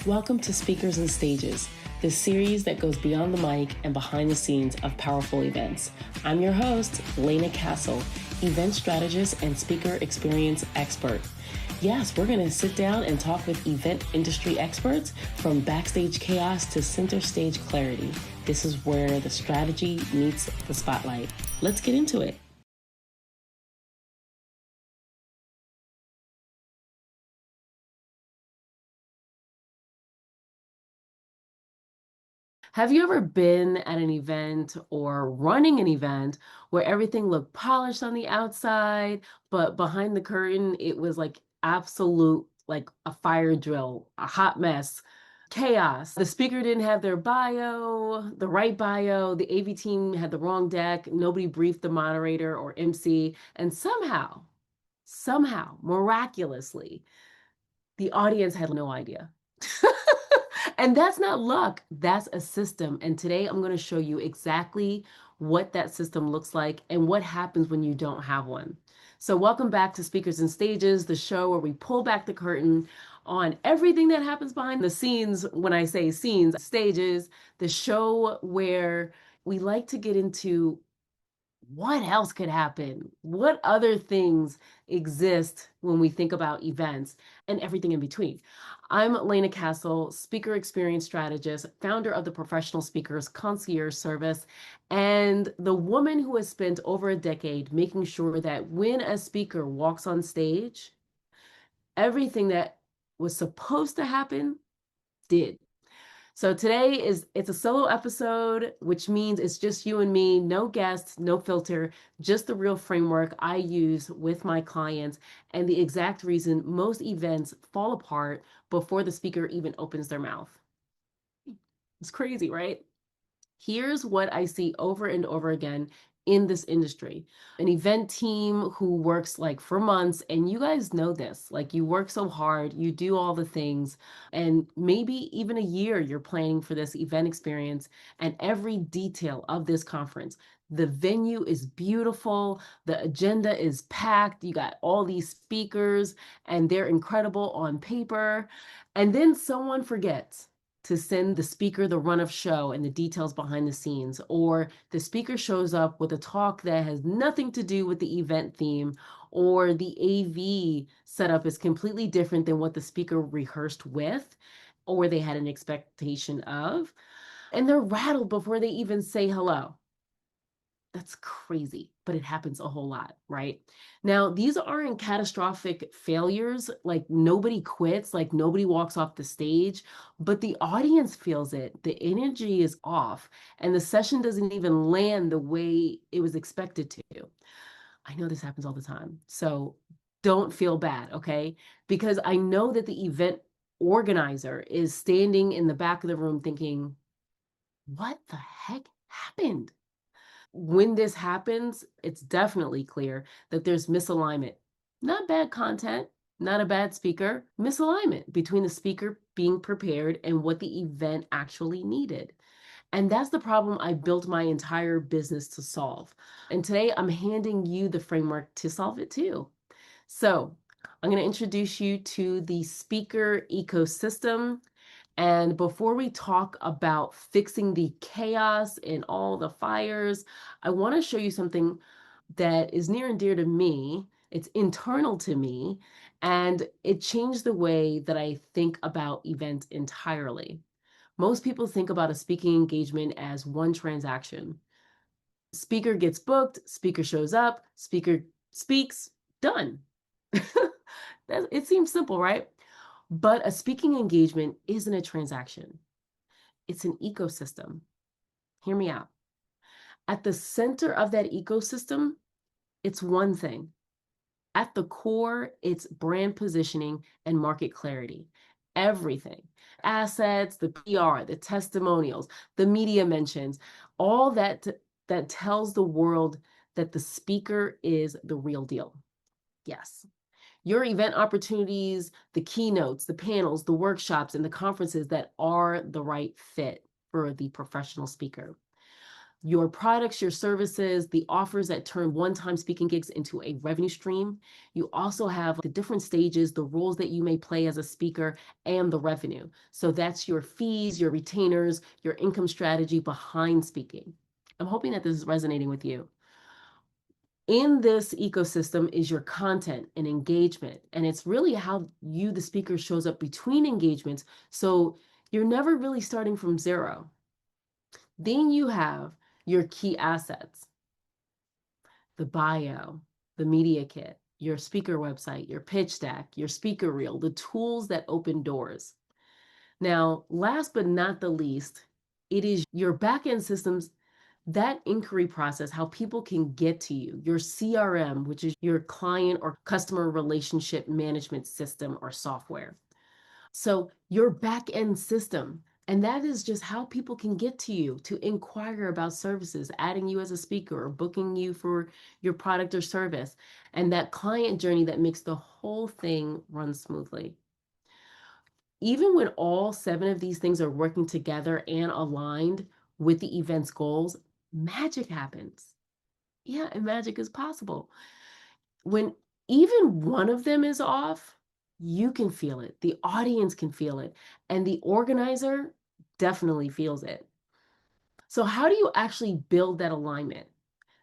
Welcome to Speakers and Stages, the series that goes beyond the mic and behind the scenes of powerful events. I'm your host, Lena Castle, event strategist and speaker experience expert. Yes, we're going to sit down and talk with event industry experts from backstage chaos to center stage clarity. This is where the strategy meets the spotlight. Let's get into it. Have you ever been at an event or running an event where everything looked polished on the outside, but behind the curtain, it was like absolute, like a fire drill, a hot mess, chaos. The speaker didn't have their bio, the right bio, the AV team had the wrong deck, nobody briefed the moderator or MC, and somehow, miraculously, the audience had no idea. And that's not luck, that's a system. And today I'm going to show you exactly what that system looks like and what happens when you don't have one. So welcome back to Speakers and Stages, the show where we pull back the curtain on everything that happens behind the scenes. When I say scenes, stages, the show where we like to get into what else could happen? What other things exist when we think about events and everything in between? I'm Lena Castle, speaker experience strategist, founder of the Professional Speakers Concierge Service, and the woman who has spent over a decade making sure that when a speaker walks on stage, everything that was supposed to happen did. So today it's a solo episode, which means it's just you and me, no guests, no filter, just the real framework I use with my clients and the exact reason most events fall apart before the speaker even opens their mouth. It's crazy, right? Here's what I see over and over again in this industry. An event team who works like for months, and you guys know this, like you work so hard, you do all the things, and maybe even a year you're planning for this event experience and every detail of this conference. The venue is beautiful, the agenda is packed, you got all these speakers, and they're incredible on paper. And then someone forgets to send the speaker the run of show and the details behind the scenes, or the speaker shows up with a talk that has nothing to do with the event theme, or the AV setup is completely different than what the speaker rehearsed with, or they had an expectation of, and they're rattled before they even say hello. That's crazy, but it happens a whole lot, right? Now, these aren't catastrophic failures, like nobody quits, like nobody walks off the stage, but the audience feels it. The energy is off, and the session doesn't even land the way it was expected to. I know this happens all the time. So don't feel bad, okay? Because I know that the event organizer is standing in the back of the room thinking, what the heck happened? When this happens, it's definitely clear that there's misalignment. Not bad content, not a bad speaker, misalignment between the speaker being prepared and what the event actually needed. And that's the problem I built my entire business to solve. And today I'm handing you the framework to solve it too. So I'm going to introduce you to the speaker ecosystem. And before we talk about fixing the chaos and all the fires, I want to show you something that is near and dear to me. It's internal to me, and it changed the way that I think about events entirely. Most people think about a speaking engagement as one transaction. Speaker gets booked, speaker shows up, speaker speaks, done. It seems simple, right? But a speaking engagement isn't a transaction. It's an ecosystem. Hear me out. At the center of that ecosystem, it's one thing. At the core, it's brand positioning and market clarity. Everything. Assets, the PR, the testimonials, the media mentions, all that that tells the world that the speaker is the real deal. Yes. Your event opportunities, the keynotes, the panels, the workshops, and the conferences that are the right fit for the professional speaker. your products, your services, the offers that turn one-time speaking gigs into a revenue stream. You also have the different stages, the roles that you may play as a speaker, and the revenue. So that's your fees, your retainers, your income strategy behind speaking. I'm hoping that this is resonating with you. In this ecosystem is your content and engagement, and it's really how you, the speaker, shows up between engagements. So you're never really starting from zero. Then you have your key assets, the bio, the media kit, your speaker website, your pitch deck, your speaker reel, the tools that open doors. Now, last but not the least, it is your back-end systems, that inquiry process, how people can get to you, your CRM, which is your client or customer relationship management system or software. So your back end system, and that is just how people can get to you to inquire about services, adding you as a speaker or booking you for your product or service, and that client journey that makes the whole thing run smoothly. Even when all 7 of these things are working together and aligned with the event's goals, magic happens. Yeah, and magic is possible. When even one of them is off, you can feel it, the audience can feel it, and the organizer definitely feels it. So how do you actually build that alignment?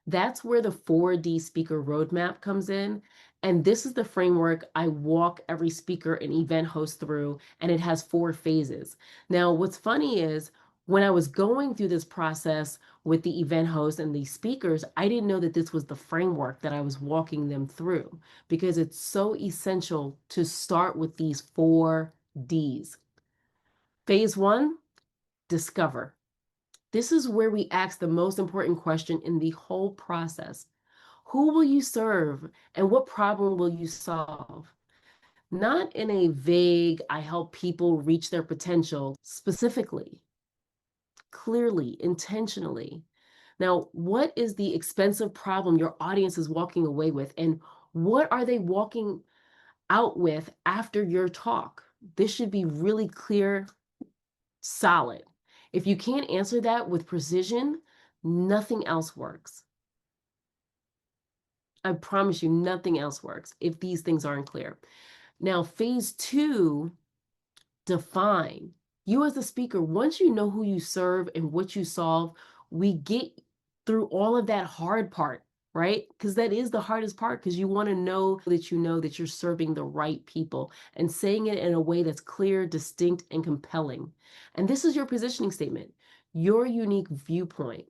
That's where the 4D speaker roadmap comes in. And this is the framework I walk every speaker and event host through, and it has 4 phases. Now, what's funny is when I was going through this process with the event host and the speakers, I didn't know that this was the framework that I was walking them through, because it's so essential to start with these 4 Ds. Phase 1, discover. This is where we ask the most important question in the whole process. Who will you serve and what problem will you solve? Not in a vague, I help people reach their potential, specifically, clearly, intentionally. Now, what is the expensive problem your audience is walking away with, and what are they walking out with after your talk? This should be really clear, solid. If you can't answer that with precision, nothing else works. I promise you, nothing else works if these things aren't clear. Now, phase 2, define. You as the speaker, once you know who you serve and what you solve, we get through all of that hard part, right? Because that is the hardest part, because you want to know that you're serving the right people and saying it in a way that's clear, distinct, and compelling. And this is your positioning statement, your unique viewpoint,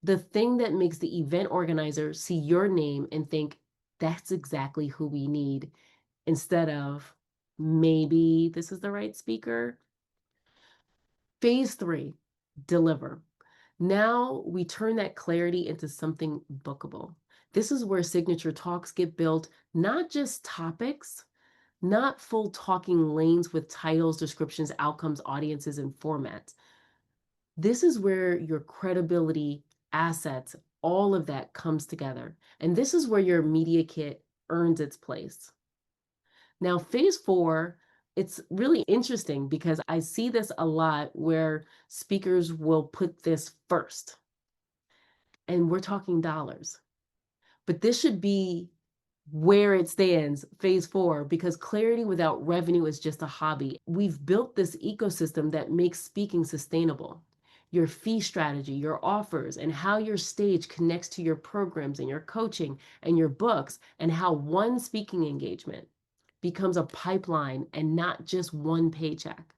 the thing that makes the event organizer see your name and think, that's exactly who we need, instead of, maybe this is the right speaker. Phase 3, deliver. Now we turn that clarity into something bookable. This is where signature talks get built, not just topics, not full talking lanes with titles, descriptions, outcomes, audiences, and formats. This is where your credibility, assets, all of that comes together. And this is where your media kit earns its place. Now, phase 4, it's really interesting because I see this a lot where speakers will put this first, and we're talking dollars. But this should be where it stands, phase 4, because clarity without revenue is just a hobby. We've built this ecosystem that makes speaking sustainable. Your fee strategy, your offers, and how your stage connects to your programs and your coaching and your books, and how one speaking engagement becomes a pipeline and not just one paycheck.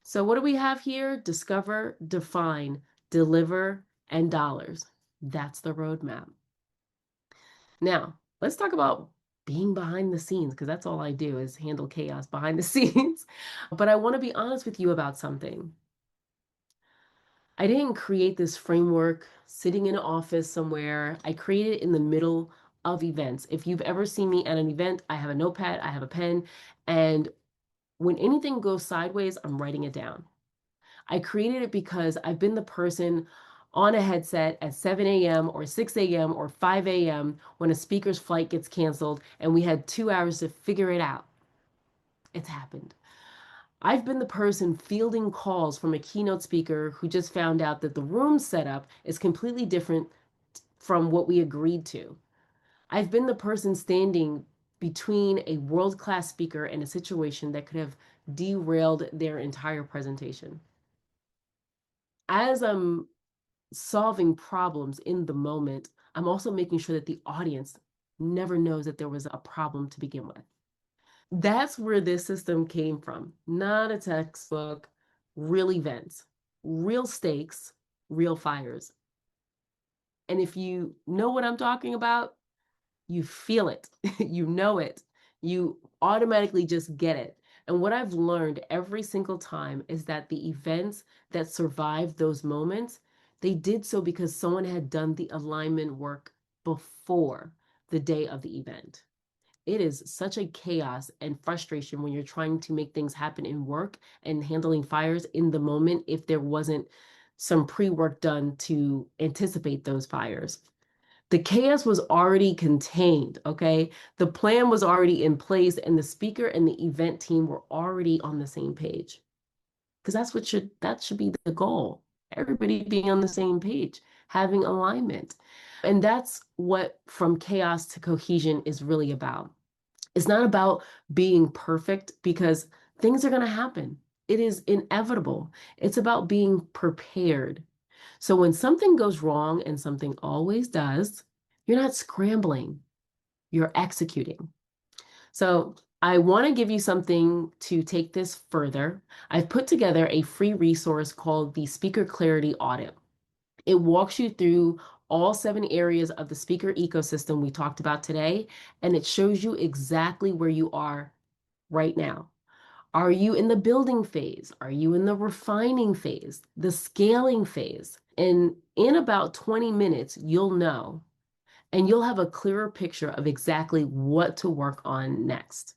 So what do we have here? Discover, define, deliver, and dollars. That's the roadmap. Now, let's talk about being behind the scenes, because that's all I do is handle chaos behind the scenes. But I want to be honest with you about something. I didn't create this framework sitting in an office somewhere. I created it in the middle of events. If you've ever seen me at an event, I have a notepad, I have a pen, and when anything goes sideways, I'm writing it down. I created it because I've been the person on a headset at 7 a.m. or 6 a.m. or 5 a.m. when a speaker's flight gets canceled and we had 2 hours to figure it out. It's happened. I've been the person fielding calls from a keynote speaker who just found out that the room setup is completely different from what we agreed to. I've been the person standing between a world-class speaker and a situation that could have derailed their entire presentation. As I'm solving problems in the moment, I'm also making sure that the audience never knows that there was a problem to begin with. That's where this system came from, not a textbook, real events, real stakes, real fires. And if you know what I'm talking about, you feel it, you know it, you automatically just get it. And what I've learned every single time is that the events that survived those moments, they did so because someone had done the alignment work before the day of the event. It is such a chaos and frustration when you're trying to make things happen in work and handling fires in the moment if there wasn't some pre-work done to anticipate those fires. The chaos was already contained, okay? The plan was already in place, and the speaker and the event team were already on the same page. Because that should be the goal. Everybody being on the same page, having alignment. And that's what From Chaos to Cohesion is really about. It's not about being perfect because things are going to happen. It is inevitable. It's about being prepared. So when something goes wrong, and something always does, you're not scrambling, you're executing. So I want to give you something to take this further. I've put together a free resource called the Speaker Clarity Audit. It walks you through all 7 areas of the speaker ecosystem we talked about today, and it shows you exactly where you are right now. Are you in the building phase? Are you in the refining phase, the scaling phase? And in about 20 minutes, you'll know, and you'll have a clearer picture of exactly what to work on next.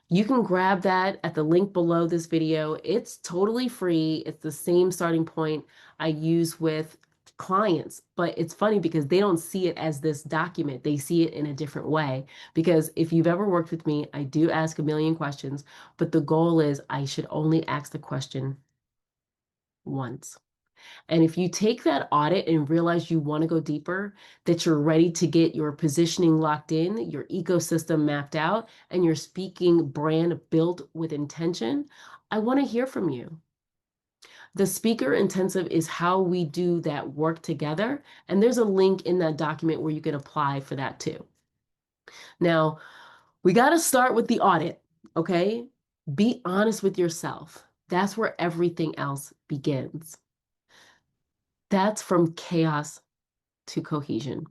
You can grab that at the link below this video. It's totally free. It's the same starting point I use with clients, but it's funny because they don't see it as this document. They see it in a different way. Because if you've ever worked with me, I do ask a million questions, but the goal is I should only ask the question once. And if you take that audit and realize you want to go deeper, that you're ready to get your positioning locked in, your ecosystem mapped out, and your speaking brand built with intention, I want to hear from you. The speaker intensive is how we do that work together. And there's a link in that document where you can apply for that too. Now, we got to start with the audit, okay? Be honest with yourself. That's where everything else begins. That's from chaos to cohesion.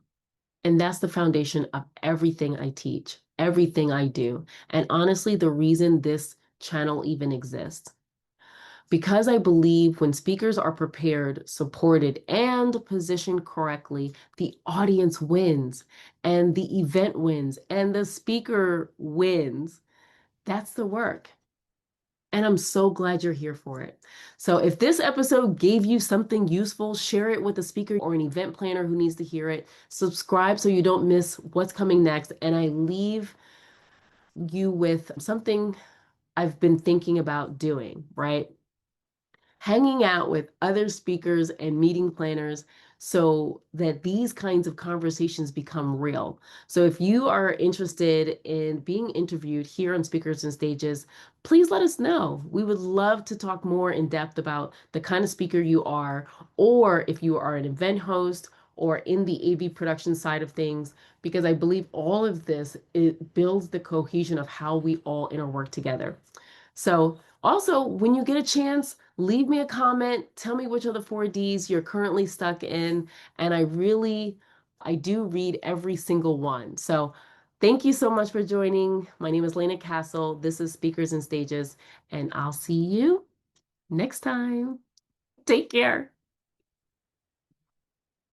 And that's the foundation of everything I teach, everything I do. And honestly, the reason this channel even exists. Because I believe when speakers are prepared, supported, and positioned correctly, the audience wins, and the event wins, and the speaker wins. That's the work. And I'm so glad you're here for it. So if this episode gave you something useful, share it with a speaker or an event planner who needs to hear it. Subscribe so you don't miss what's coming next. And I leave you with something I've been thinking about doing, right? Hanging out with other speakers and meeting planners so that these kinds of conversations become real. So if you are interested in being interviewed here on Speakers and Stages, please let us know. We would love to talk more in depth about the kind of speaker you are, or if you are an event host or in the AV production side of things, because I believe all of this, it builds the cohesion of how we all interwork together. So also, when you get a chance, leave me a comment. Tell me which of the 4Ds you're currently stuck in. And I do read every single one. So thank you so much for joining. My name is Lena Castle. This is Speakers and Stages, and I'll see you next time. Take care.